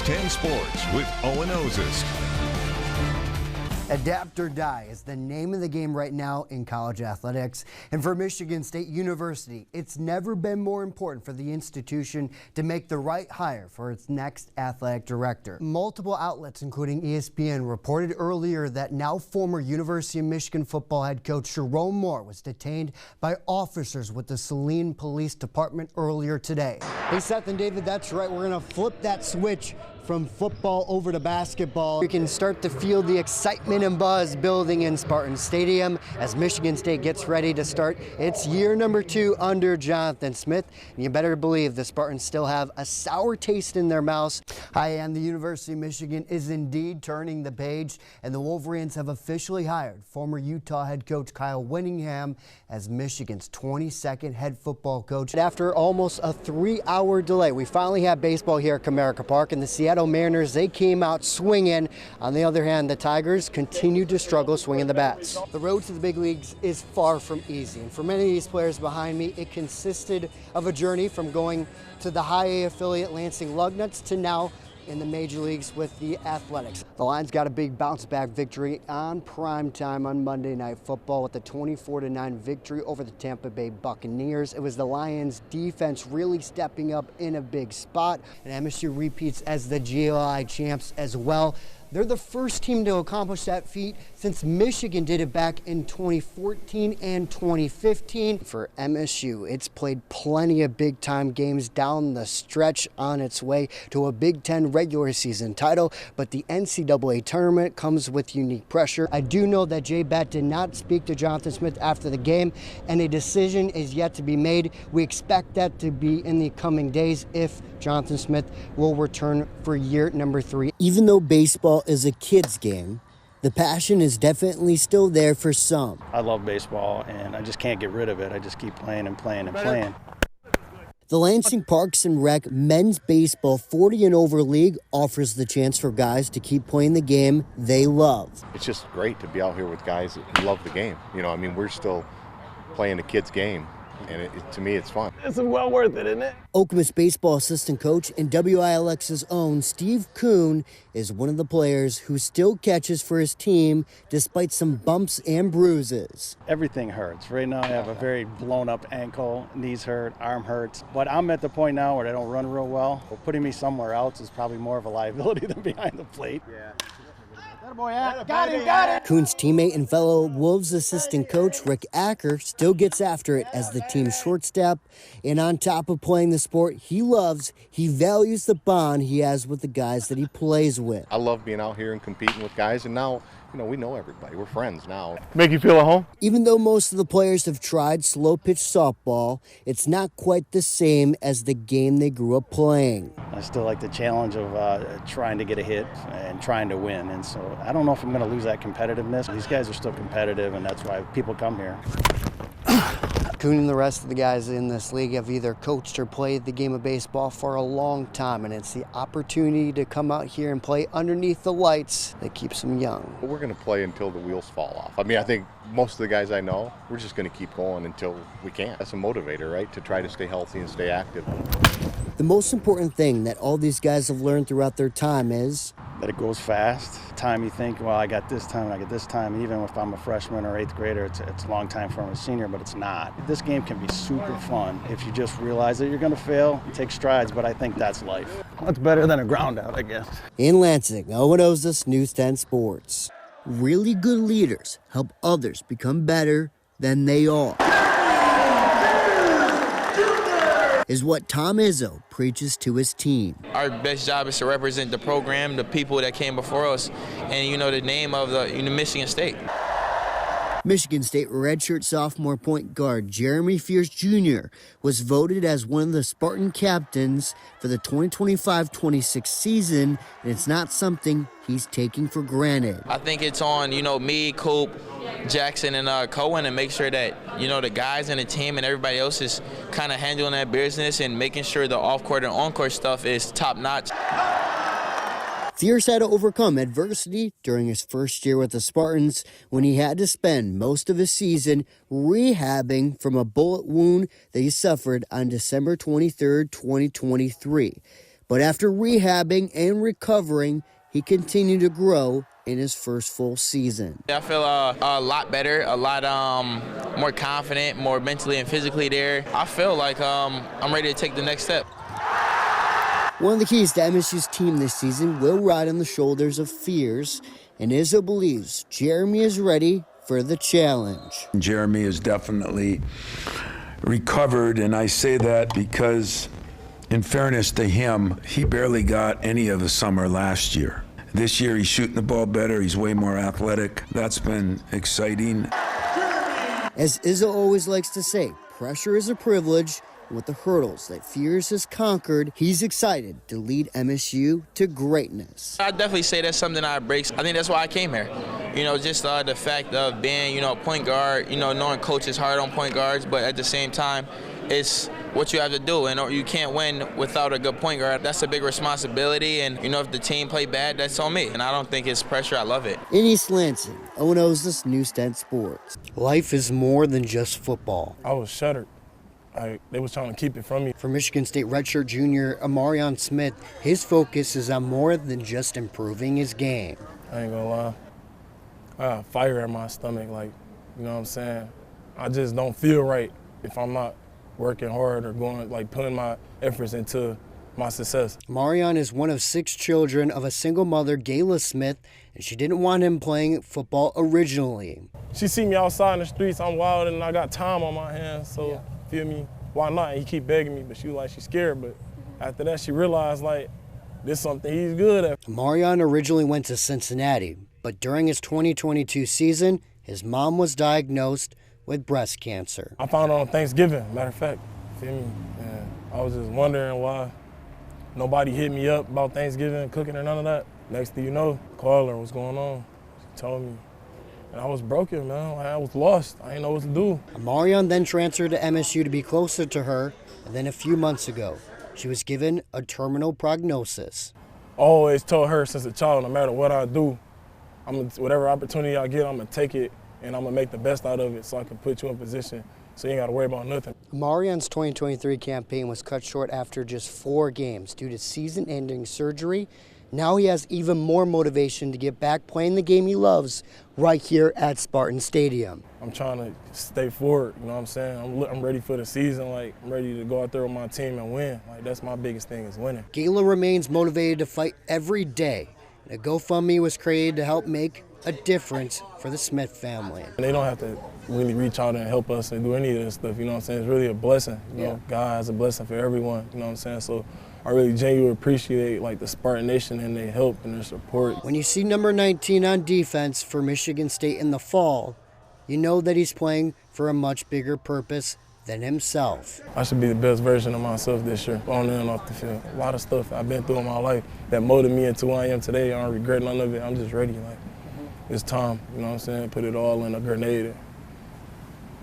10 Sports with Owen Oszust. Adapt or die is the name of the game right now in college athletics. And for Michigan State University, it's never been more important for the institution to make the right hire for its next athletic director. Multiple outlets, including ESPN, reported earlier that now former University of Michigan football head coach Jerome Moore was detained by officers with the Saline Police Department earlier today. Hey, Seth and David, that's right. We're going to flip that switch from football over to basketball. You can start to feel the excitement and buzz building in Spartan Stadium as Michigan State gets ready to start its year number 2 under Jonathan Smith. And you better believe the Spartans still have a sour taste in their mouths. And the University of Michigan is indeed turning the page, and the Wolverines have officially hired former Utah head coach Kyle Whittingham as Michigan's 22nd head football coach. After almost a 3-hour delay, we finally have baseball here at Comerica Park, and the Seattle Mariners, they came out swinging. On the other hand, the Tigers continue to struggle swinging the bats. The road to the big leagues is far from easy, and for many of these players behind me, it consisted of a journey from going to the high A affiliate Lansing Lugnuts to now in the major leagues with the Athletics. The Lions got a big bounce-back victory on prime time on Monday Night Football with a 24-9 victory over the Tampa Bay Buccaneers. It was the Lions' defense really stepping up in a big spot, and MSU repeats as the GLI champs as well. They're the first team to accomplish that feat since Michigan did it back in 2014 and 2015. For MSU, it's played plenty of big-time games down the stretch on its way to a Big Ten regular season title, but the NCAA tournament comes with unique pressure. I do know that Jay Bett did not speak to Jonathan Smith after the game, and a decision is yet to be made. We expect that to be in the coming days if Jonathan Smith will return for year number 3. Even though baseball is a kid's game, the passion is definitely still there for some. I love baseball, and I just can't get rid of it. I just keep playing and playing and playing. The Lansing Parks and Rec Men's Baseball 40 and Over League offers the chance for guys to keep playing the game they love. It's just great to be out here with guys that love the game. You know, I mean, we're still playing a kid's game. And to me, it's fun. It's well worth it, isn't it? Okemos baseball assistant coach and WILX's own Steve Kuhn is one of the players who still catches for his team despite some bumps and bruises. Everything hurts. Right now I have a very blown up ankle, knees hurt, arm hurts. But I'm at the point now where I don't run real well. Putting me somewhere else is probably more of a liability than behind the plate. Yeah. Got it. Kuhn's teammate and fellow Wolves assistant coach Rick Acker still gets after it as the team's shortstop. And on top of playing the sport he loves, he values the bond he has with the guys that he plays with. I love being out here and competing with guys, and now, you know, we know everybody. We're friends now. Make you feel at home? Even though most of the players have tried slow-pitch softball, it's not quite the same as the game they grew up playing. I still like the challenge of trying to get a hit and trying to win. And so I don't know if I'm going to lose that competitiveness. These guys are still competitive, and that's why people come here. Kuhn and the rest of the guys in this league have either coached or played the game of baseball for a long time, and it's the opportunity to come out here and play underneath the lights that keeps them young. We're going to play until the wheels fall off. I mean, I think most of the guys I know, we're just going to keep going until we can. That's a motivator, right, to try to stay healthy and stay active. The most important thing that all these guys have learned throughout their time is that it goes fast. Time you think, well, I got this time, I got this time. Even if I'm a freshman or 8th grader, it's a long time for a senior, but it's not. This game can be super fun if you just realize that you're going to fail and take strides, but I think that's life. That's better than a ground out, I guess. In Lansing, Owen Oszust, News 10 Sports. Really good leaders help others become better than they are, is what Tom Izzo preaches to his team. Our best job is to represent the program, the people that came before us, and, you know, the name of the Michigan State. Michigan State redshirt sophomore point guard Jeremy Fierce Jr. was voted as one of the Spartan captains for the 2025-26 season, and it's not something he's taking for granted. I think it's on, you know, me, Coop, Jackson, and Cohen, and make sure that, you know, the guys and the team and everybody else is kind of handling that business and making sure the off-court and on-court stuff is top-notch. Fierce had to overcome adversity during his first year with the Spartans when he had to spend most of his season rehabbing from a bullet wound that he suffered on December 23, 2023. But after rehabbing and recovering, he continued to grow in his first full season. I feel a lot better, a lot more confident, more mentally and physically there. I feel like I'm ready to take the next step. One of the keys to MSU's team this season will ride on the shoulders of fears, and Izzo believes Jeremy is ready for the challenge. Jeremy is definitely recovered, and I say that because, in fairness to him, he barely got any of the summer last year. This year he's shooting the ball better, he's way more athletic. That's been exciting. As Izzo always likes to say, pressure is a privilege, and with the hurdles that fears has conquered, he's excited to lead MSU to greatness. I definitely say that's something I embrace. I think that's why I came here. You know, just the fact of being, point guard, knowing coach is hard on point guards, but at the same time, it's what you have to do, and you can't win without a good point guard. That's a big responsibility, and if the team play bad, that's on me. And I don't think it's pressure. I love it. In East Lansing, Owen Oszust, News 10 Sports. Life is more than just football. I was shuttered. They was trying to keep it from me. For Michigan State redshirt junior Amarion Smith, his focus is on more than just improving his game. I ain't gonna lie. I got fire in my stomach, you know what I'm saying? I just don't feel right if I'm not working hard or putting my efforts into my success. Marion is one of 6 children of a single mother, Gayla Smith, and she didn't want him playing football originally. She see me outside in the streets, I'm wild and I got time on my hands, so feel me? Why not? He keep begging me, but she was like, she's scared, but after that she realized this is something he's good at. Marion originally went to Cincinnati, but during his 2022 season, his mom was diagnosed with breast cancer. I found out on Thanksgiving, matter of fact, feel me? And I was just wondering why nobody hit me up about Thanksgiving, cooking or none of that. Next thing you know, called her, what's going on? She told me. And I was broken, man. I was lost. I didn't know what to do. Marion then transferred to MSU to be closer to her, and then a few months ago, she was given a terminal prognosis. I always told her since a child, no matter what I do, whatever opportunity I get, I'm going to take it, and I'm going to make the best out of it so I can put you in position so you ain't got to worry about nothing. Marion's 2023 campaign was cut short after just 4 games due to season-ending surgery. Now he has even more motivation to get back playing the game he loves right here at Spartan Stadium. I'm trying to stay forward, you know what I'm saying? I'm ready for the season, I'm ready to go out there with my team and win. That's my biggest thing is winning. Gayla remains motivated to fight every day. And a GoFundMe was created to help make a difference for the Smith family. And they don't have to really reach out and help us and do any of this stuff, you know what I'm saying? It's really a blessing, you know? God has a blessing for everyone, you know what I'm saying? So I really genuinely appreciate the Spartan Nation and their help and their support. When you see number 19 on defense for Michigan State in the fall, you know that he's playing for a much bigger purpose than himself. I should be the best version of myself this year, on and off the field. A lot of stuff I've been through in my life that molded me into who I am today. I don't regret none of it. I'm just ready. It's time, you know what I'm saying? Put it all in a grenade and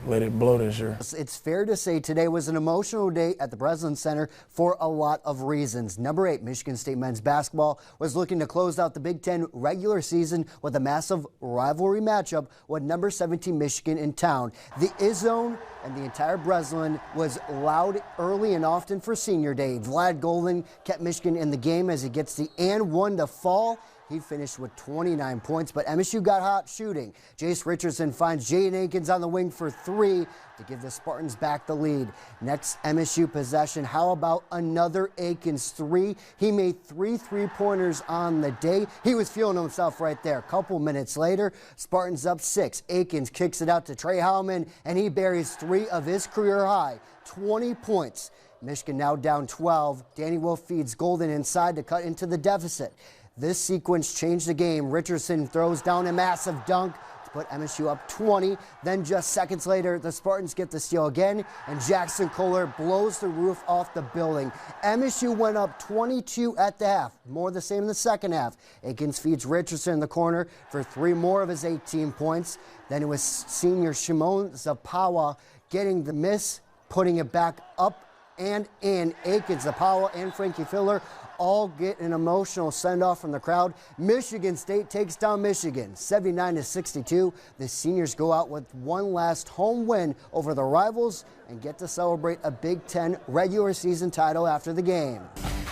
let it blow this year. It's fair to say today was an emotional day at the Breslin Center for a lot of reasons. Number 8, Michigan State men's basketball was looking to close out the Big Ten regular season with a massive rivalry matchup with number 17 Michigan in town. The Izzone and the entire Breslin was loud early and often for senior day. Vlad Golden kept Michigan in the game as he gets the and one to fall. He finished with 29 points, but MSU got hot shooting. Jace Richardson finds Jaden Akins on the wing for 3 to give the Spartans back the lead. Next MSU possession, how about another Akins 3? He made 3 3-pointers on the day. He was feeling himself right there. A couple minutes later, Spartans up 6. Akins kicks it out to Trey Howman, and he buries 3 of his career high, 20 points. Michigan now down 12. Danny Wolf feeds Golden inside to cut into the deficit. This sequence changed the game. Richardson throws down a massive dunk to put MSU up 20. Then just seconds later, the Spartans get the steal again, and Jackson Kohler blows the roof off the building. MSU went up 22 at the half, more the same in the second half. Akins feeds Richardson in the corner for 3 more of his 18 points. Then it was senior Shimon Zapawa getting the miss, putting it back up and in. Akins, Zapawa, and Frankie Filler all get an emotional send-off from the crowd. Michigan State takes down Michigan 79-62. The seniors go out with one last home win over the rivals and get to celebrate a Big Ten regular season title after the game.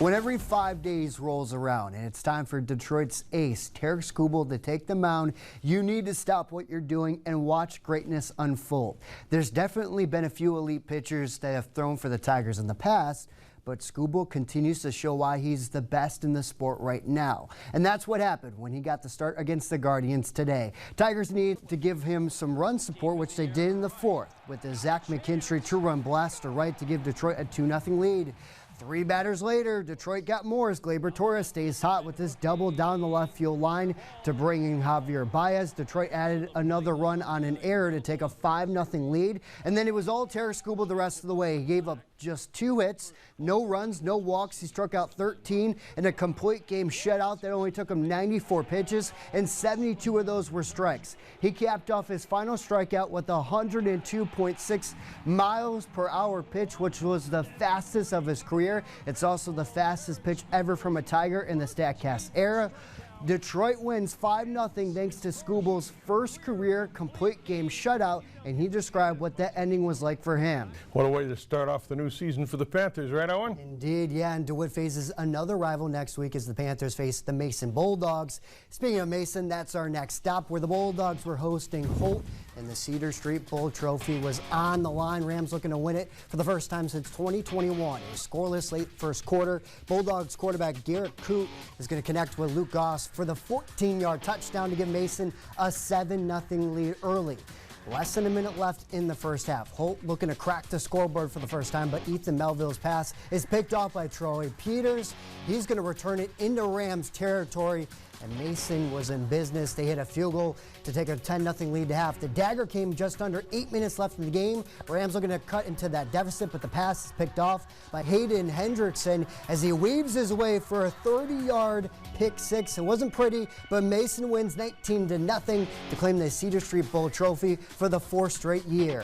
When every 5 days rolls around and it's time for Detroit's ace, Tarek Skubal, to take the mound, you need to stop what you're doing and watch greatness unfold. There's definitely been a few elite pitchers that have thrown for the Tigers in the past, but Skubal continues to show why he's the best in the sport right now. And that's what happened when he got the start against the Guardians today. Tigers need to give him some run support, which they did in the fourth, with the Zach McKinstry two-run blast to right to give Detroit a 2-0 lead. 3 batters later, Detroit got more as Gleyber Torres stays hot with this double down the left field line to bring in Javier Baez. Detroit added another run on an error to take a 5-0 lead. And then it was all Tarek Skubal the rest of the way. He gave up just 2 hits, no runs, no walks. He struck out 13 in a complete game shutout that only took him 94 pitches, and 72 of those were strikes. He capped off his final strikeout with a 102.6 miles per hour pitch, which was the fastest of his career. It's also the fastest pitch ever from a Tiger in the StatCast era. Detroit wins 5-0 thanks to Skubal's first career complete game shutout, and he described what that ending was like for him. What a way to start off the new season for the Panthers, right, Owen? Indeed, yeah, and DeWitt faces another rival next week as the Panthers face the Mason Bulldogs. Speaking of Mason, that's our next stop, where the Bulldogs were hosting Holt, and the Cedar Street Bowl trophy was on the line. Rams looking to win it for the first time since 2021. A scoreless late first quarter. Bulldogs quarterback Garrett Coote is going to connect with Luke Goss for the 14-yard touchdown to give Mason a 7-0 lead early. Less than a minute left in the first half. Holt looking to crack the scoreboard for the first time, but Ethan Melville's pass is picked off by Troy Peters. He's going to return it into Rams territory, and Mason was in business. They hit a field goal to take a 10-0 lead to half. The dagger came just under 8 minutes left in the game. Rams looking to cut into that deficit, but the pass is picked off by Hayden Hendrickson as he weaves his way for a 30-yard pick six. It wasn't pretty, but Mason wins 19-0 to claim the Cedar Street Bowl trophy for the 4th straight year.